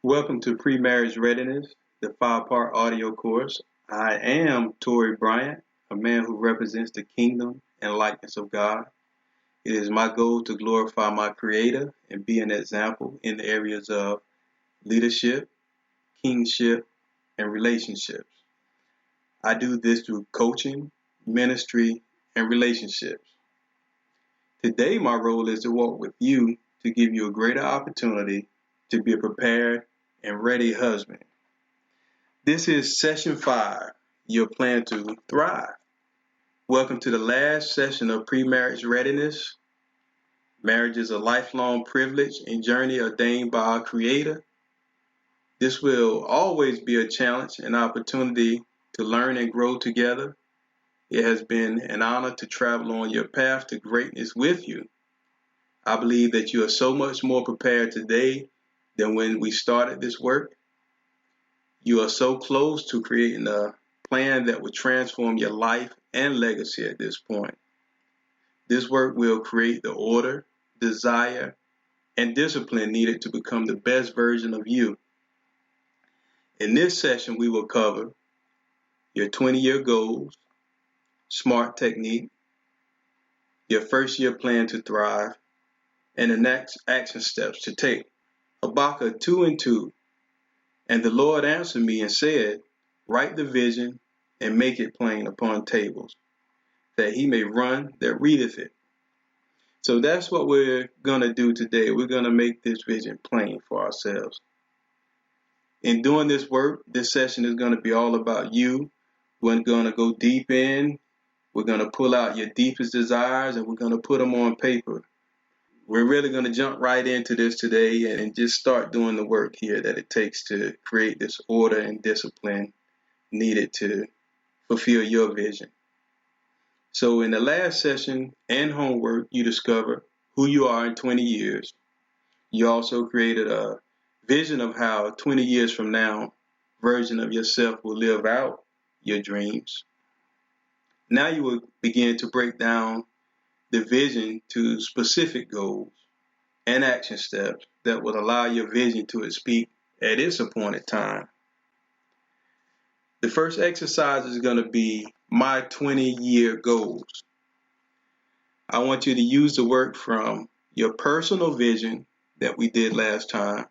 Welcome to Pre-Marriage Readiness, the 5-part audio course. I am Tori Bryant, a man who represents the kingdom and likeness of God. It is my goal to glorify my Creator and be an example in the areas of leadership, kingship, and relationships. I do this through coaching, ministry, and relationships. Today, my role is to walk with you to give you a greater opportunity to be a prepared and ready husband. This is session 5, your plan to thrive. Welcome to the last session of pre-marriage readiness. Marriage is a lifelong privilege and journey ordained by our Creator. This will always be a challenge and opportunity to learn and grow together. It has been an honor to travel on your path to greatness with you. I believe that you are so much more prepared today than when we started this work. You are so close to creating a plan that will transform your life and legacy at this point. This work will create the order, desire, and discipline needed to become the best version of you. In this session, we will cover your 20-year goals, SMART technique, your first-year plan to thrive, and the next action steps to take. Habakkuk 2:2. And the Lord answered me and said, write the vision and make it plain upon tables, that he may run that readeth it. So that's what we're going to do today. We're going to make this vision plain for ourselves. In doing this work, this session is going to be all about you. We're going to go deep in. We're going to pull out your deepest desires and we're going to put them on paper. We're really going to jump right into this today and just start doing the work here that it takes to create this order and discipline needed to fulfill your vision. So in the last session and homework, you discover who you are in 20 years. You also created a vision of how 20 years from now, version of yourself will live out your dreams. Now you will begin to break down the vision to specific goals and action steps that will allow your vision to speak at its appointed time. The first exercise is going to be my 20-year goals. I want you to use the work from your personal vision that we did last time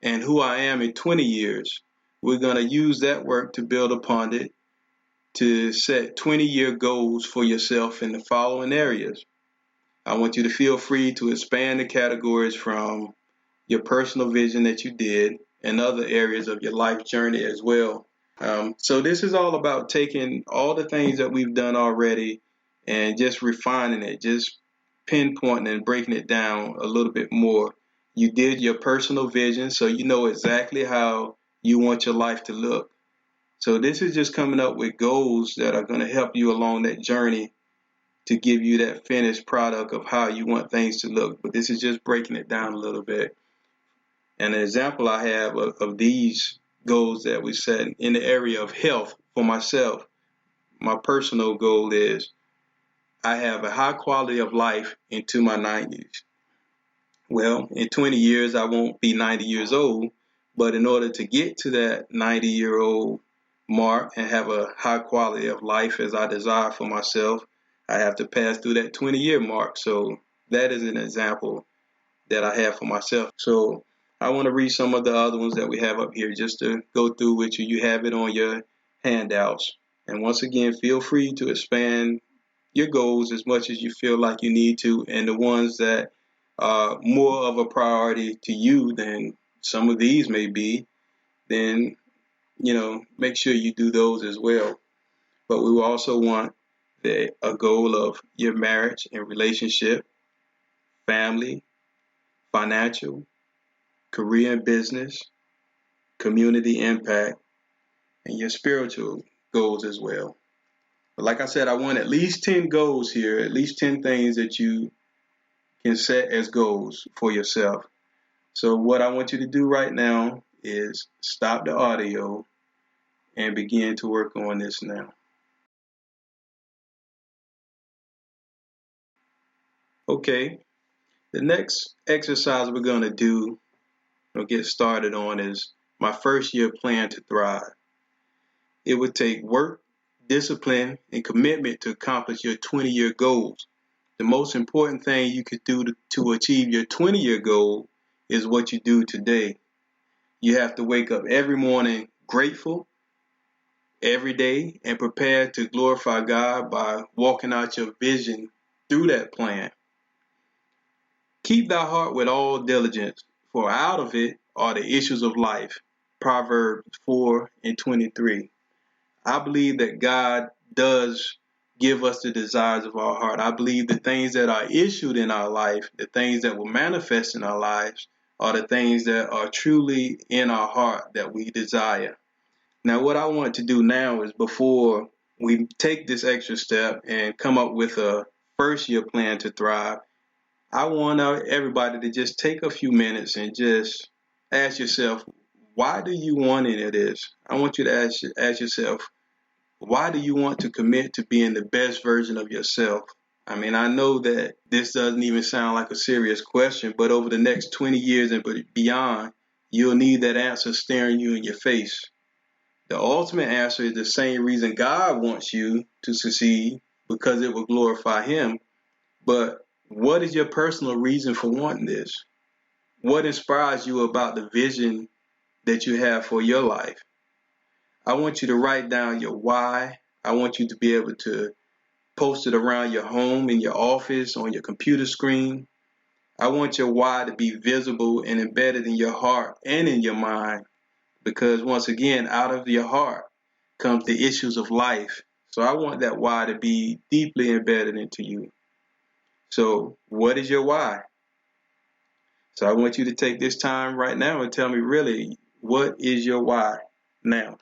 and who I am in 20 years. We're going to use that work to build upon it to set 20-year goals for yourself in the following areas. I want you to feel free to expand the categories from your personal vision that you did and other areas of your life journey as well. So this is all about taking all the things that we've done already and just refining it, just pinpointing and breaking it down a little bit more. You did your personal vision, so you know exactly how you want your life to look. So this is just coming up with goals that are going to help you along that journey to give you that finished product of how you want things to look. But this is just breaking it down a little bit. And an example I have of these goals that we set in the area of health for myself, my personal goal is I have a high quality of life into my 90s. Well, in 20 years, I won't be 90 years old, but in order to get to that 90-year-old mark and have a high quality of life as I desire for myself, I have to pass through that 20-year mark. So that is an example that I have for myself. So I want to read some of the other ones that we have up here just to go through with you. You have it on your handouts. And once again, feel free to expand your goals as much as you feel like you need to, and the ones that are more of a priority to you than some of these may be, then, make sure you do those as well. But we will also want a goal of your marriage and relationship, family, financial, career and business, community impact, and your spiritual goals as well. But like I said, I want at least 10 goals here, at least 10 things that you can set as goals for yourself. So what I want you to do right now is stop the audio and begin to work on this now. Okay, the next exercise we're going to do or get started on is my first year plan to thrive. It would take work, discipline, and commitment to accomplish your 20-year goals. The most important thing you could do to achieve your 20-year goal is what you do today. You have to wake up every morning grateful every day and prepare to glorify God by walking out your vision through that plan. Keep thy heart with all diligence, for out of it are the issues of life. Proverbs 4:23. I believe that God does give us the desires of our heart. I believe the things that are issued in our life, the things that will manifest in our lives, are the things that are truly in our heart that we desire. Now, what I want to do now is, before we take this extra step and come up with a first year plan to thrive, I want everybody to just take a few minutes and just ask yourself, why do you want any of this? I want you to ask yourself, why do you want to commit to being the best version of yourself? I mean, I know that this doesn't even sound like a serious question, but over the next 20 years and beyond, you'll need that answer staring you in your face. The ultimate answer is the same reason God wants you to succeed, because it will glorify Him. But what is your personal reason for wanting this? What inspires you about the vision that you have for your life? I want you to write down your why. I want you to be able to post it around your home, in your office, on your computer screen. I want your why to be visible and embedded in your heart and in your mind, because once again, out of your heart comes the issues of life. So I want that why to be deeply embedded into you. So what is your why? So I want you to take this time right now and tell me, really, what is your why now?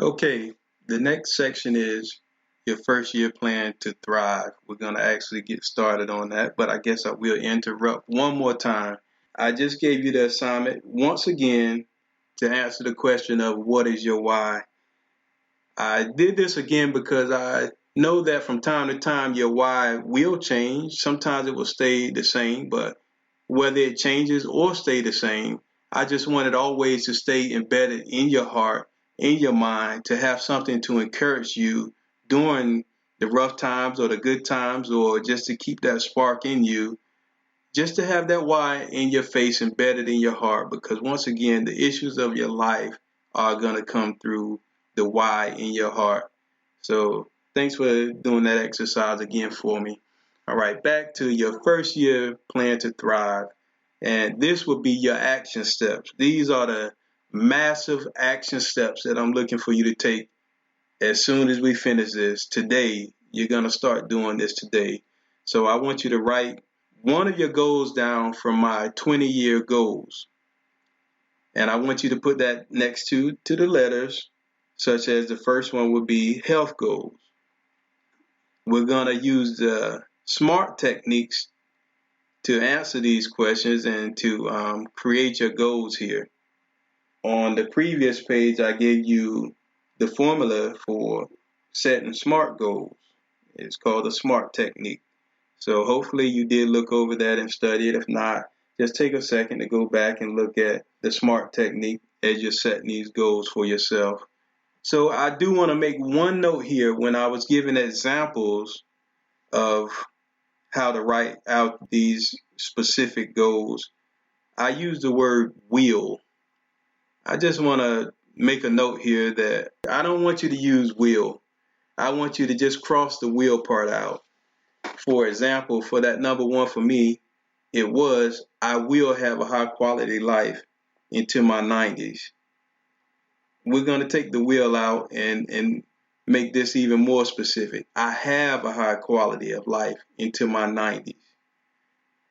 Okay, the next section is your first year plan to thrive. We're going to actually get started on that, but I guess I will interrupt one more time. I just gave you the assignment once again to answer the question of what is your why. I did this again because I know that from time to time your why will change. Sometimes it will stay the same, but whether it changes or stay the same, I just wanted always to stay embedded in your heart, in your mind, to have something to encourage you during the rough times or the good times, or just to keep that spark in you, just to have that why in your face, embedded in your heart, because once again, the issues of your life are going to come through the why in your heart. So thanks for doing that exercise again for me. All right, back to your first year plan to thrive. And this will be your action steps. These are the massive action steps that I'm looking for you to take as soon as we finish this today. You're going to start doing this today. So I want you to write one of your goals down from my 20-year goals. And I want you to put that next to the letters, such as the first one would be health goals. We're going to use the SMART techniques to answer these questions and to create your goals here. On the previous page, I gave you the formula for setting SMART goals. It's called the SMART technique. So hopefully you did look over that and study it. If not, just take a second to go back and look at the SMART technique as you're setting these goals for yourself. So I do want to make one note here. When I was giving examples of how to write out these specific goals, I use the word will. I just want to make a note here that I don't want you to use will. I want you to just cross the will part out. For example, for that number one for me, it was, I will have a high quality life into my 90s. We're going to take the will out and make this even more specific. I have a high quality of life into my 90s.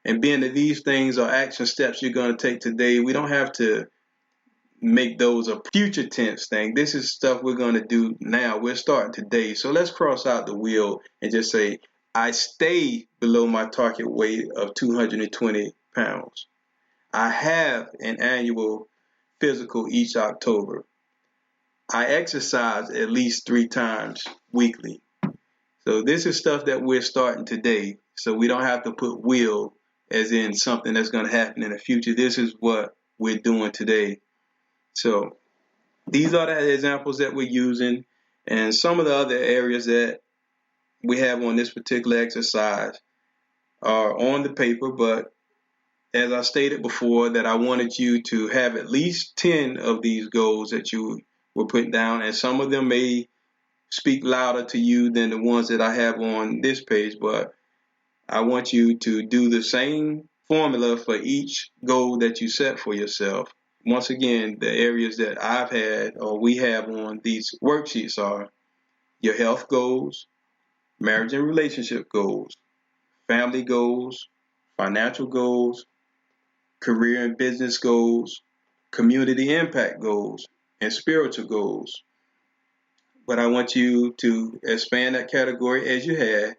And being that these things are action steps you're going to take today, we don't have to make those a future tense thing. This is stuff we're going to do now. We're starting today. So let's cross out the will and just say, I stay below my target weight of 220 pounds. I have an annual physical each October. I exercise at least 3 times weekly. So this is stuff that we're starting today. So we don't have to put will as in something that's going to happen in the future. This is what we're doing today. So these are the examples that we're using, and some of the other areas that we have on this particular exercise are on the paper, but as I stated before, that I wanted you to have at least 10 of these goals that you were putting down, and some of them may speak louder to you than the ones that I have on this page, but I want you to do the same formula for each goal that you set for yourself. Once again, the areas that I've had or we have on these worksheets are your health goals, marriage and relationship goals, family goals, financial goals, career and business goals, community impact goals, and spiritual goals. But I want you to expand that category as you had,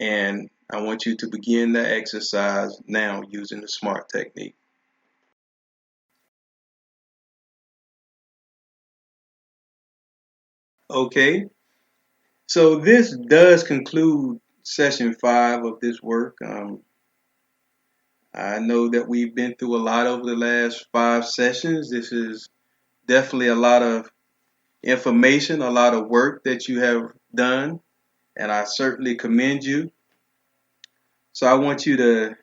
and I want you to begin that exercise now using the SMART technique. Okay, so this does conclude session 5 of this work. I know that we've been through a lot over the last 5 sessions. This is definitely a lot of information, a lot of work that you have done, and I certainly commend you. So I want you to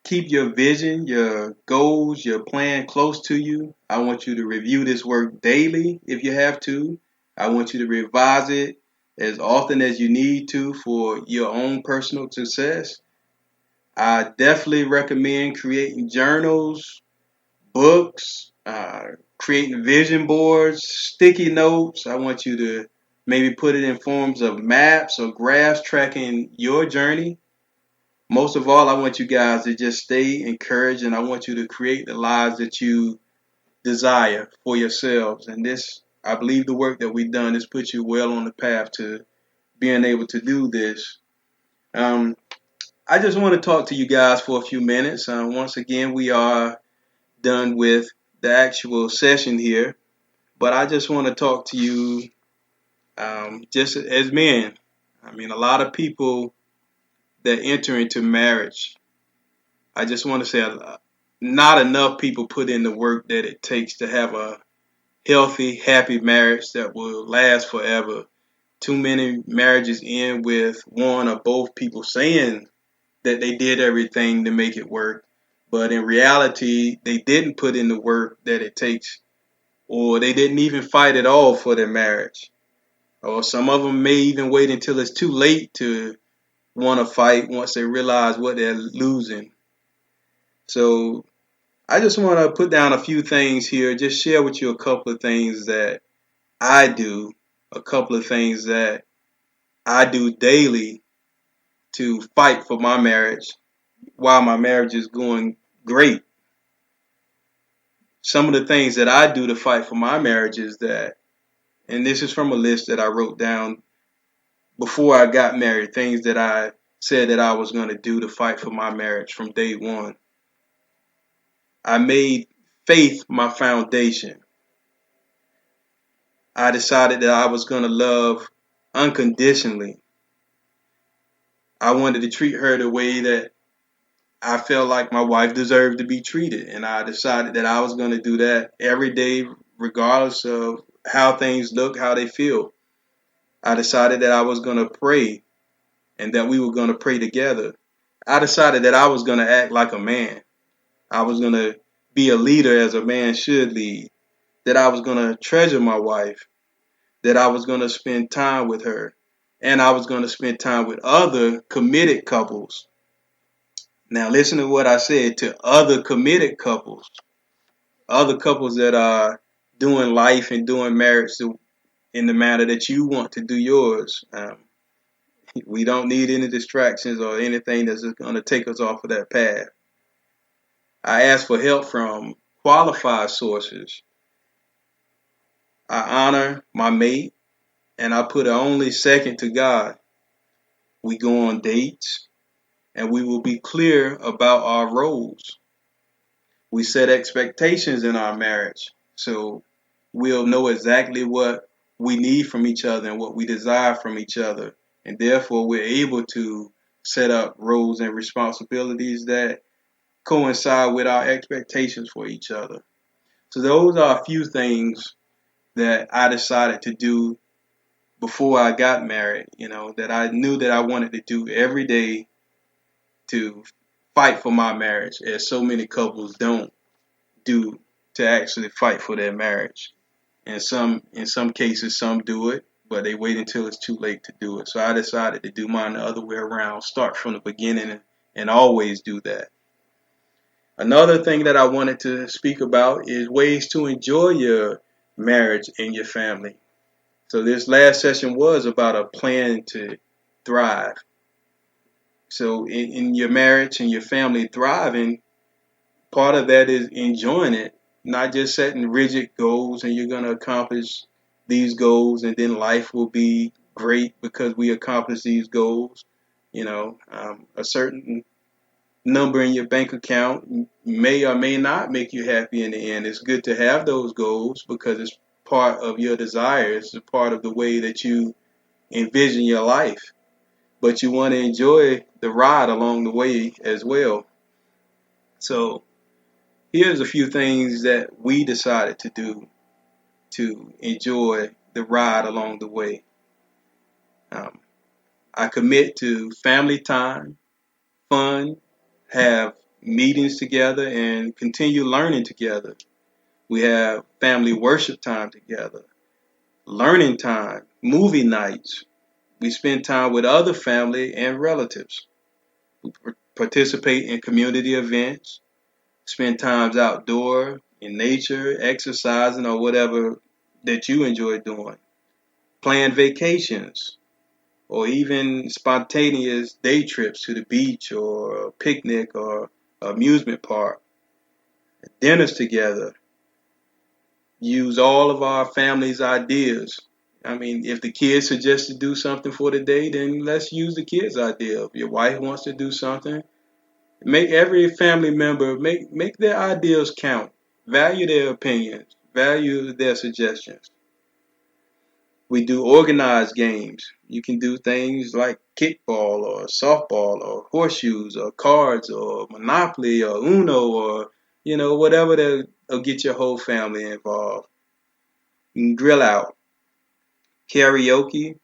keep your vision, your goals, your plan close to you. I want you to review this work daily if you have to. I want you to revise it as often as you need to for your own personal success. I definitely recommend creating journals, books, creating vision boards, sticky notes. I want you to maybe put it in forms of maps or graphs tracking your journey. Most of all, I want you guys to just stay encouraged, and I want you to create the lives that you desire for yourselves. And this, I believe the work that we've done has put you well on the path to being able to do this. Um, I just want to talk to you guys for a few minutes. Once again, we are done with the actual session here, but I just want to talk to you just as men. I mean, a lot of people that enter into marriage, I just want to say not enough people put in the work that it takes to have a healthy, happy marriage that will last forever. Too many marriages end with one or both people saying that they did everything to make it work, but in reality, they didn't put in the work that it takes, or they didn't even fight at all for their marriage. Or some of them may even wait until it's too late to want to fight once they realize what they're losing. So I just want to put down a few things here, just share with you a couple of things that I do, a couple of things that I do daily to fight for my marriage while my marriage is going great. Some of the things that I do to fight for my marriage is that, and this is from a list that I wrote down before I got married, things that I said that I was going to do to fight for my marriage from day one. I made faith my foundation. I decided that I was going to love unconditionally. I wanted to treat her the way that I felt like my wife deserved to be treated. And I decided that I was going to do that every day, regardless of how things look, how they feel. I decided that I was going to pray and that we were going to pray together. I decided that I was going to act like a man. I was going to be a leader as a man should lead. That I was going to treasure my wife. That I was going to spend time with her. And I was going to spend time with other committed couples. Now listen to what I said, to other committed couples. Other couples that are doing life and doing marriage in the manner that you want to do yours. We don't need any distractions or anything that's going to take us off of that path. I ask for help from qualified sources. I honor my mate, and I put her only second to God. We go on dates, and we will be clear about our roles. We set expectations in our marriage, so we'll know exactly what we need from each other and what we desire from each other, and therefore we're able to set up roles and responsibilities that coincide with our expectations for each other. So those are a few things that I decided to do before I got married, that I knew that I wanted to do every day to fight for my marriage, as so many couples don't do to actually fight for their marriage. And in some cases, some do it, but they wait until it's too late to do it. So I decided to do mine the other way around, start from the beginning and always do that. Another thing that I wanted to speak about is ways to enjoy your marriage and your family. So this last session was about a plan to thrive. So in your marriage and your family thriving, part of that is enjoying it, not just setting rigid goals and you're going to accomplish these goals and then life will be great because we accomplish these goals. A certain number in your bank account may or may not make you happy in the end. It's good to have those goals because it's part of your desires, it's part of the way that you envision your life. But you want to enjoy the ride along the way as well. So here's a few things that we decided to do to enjoy the ride along the way. I commit to family time, fun, have meetings together, and continue learning together. We have family worship time together, learning time, movie nights. We spend time with other family and relatives. We participate in community events, spend times outdoor, in nature, exercising, or whatever that you enjoy doing. Plan vacations, or even spontaneous day trips to the beach or a picnic or amusement park. Dinners together. Use all of our family's ideas. I mean, if the kids suggest to do something for the day, then let's use the kids' idea. If your wife wants to do something, make every family member make their ideas count. Value their opinions. Value their suggestions. We do organized games. You can do things like kickball or softball or horseshoes or cards or Monopoly or Uno or whatever that'll get your whole family involved. You can grill out. Karaoke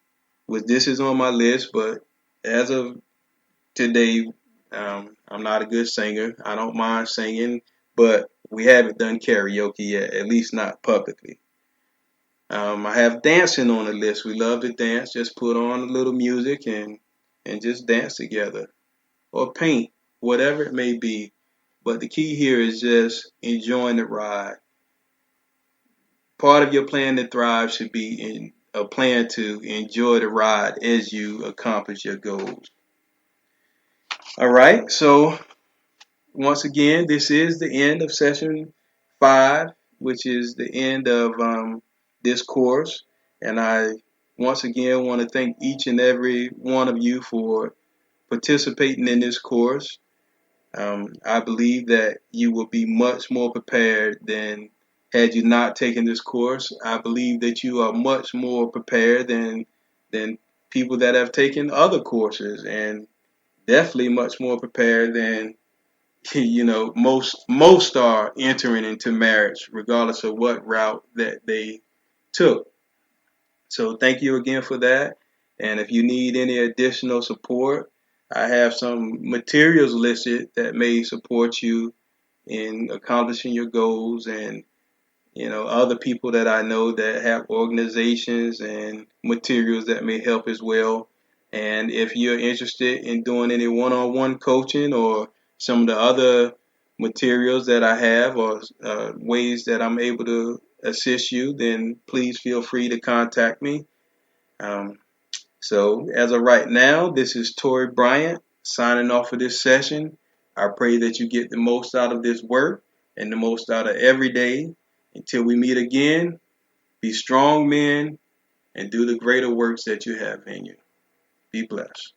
this is on my list, but as of today, I'm not a good singer. I don't mind singing, but we haven't done karaoke yet, at least not publicly. I have dancing on the list. We love to dance. Just put on a little music and just dance together. Or paint, whatever it may be. But the key here is just enjoying the ride. Part of your plan to thrive should be in a plan to enjoy the ride as you accomplish your goals. All right, so once again, this is the end of session 5, which is the end of this course. And I once again want to thank each and every one of you for participating in this course. I believe that you will be much more prepared than had you not taken this course. I believe that you are much more prepared than people that have taken other courses, and definitely much more prepared than most are entering into marriage, regardless of what route that they took. So thank you again for that. And if you need any additional support, I have some materials listed that may support you in accomplishing your goals, and other people that I know that have organizations and materials that may help as well. And if you're interested in doing any one-on-one coaching or some of the other materials that I have or ways that I'm able to assist you, then please feel free to contact me. So as of right now, this is Tory Bryant signing off for this session. I pray that you get the most out of this work and the most out of every day. Until we meet again, be strong men and do the greater works that you have in you. Be blessed.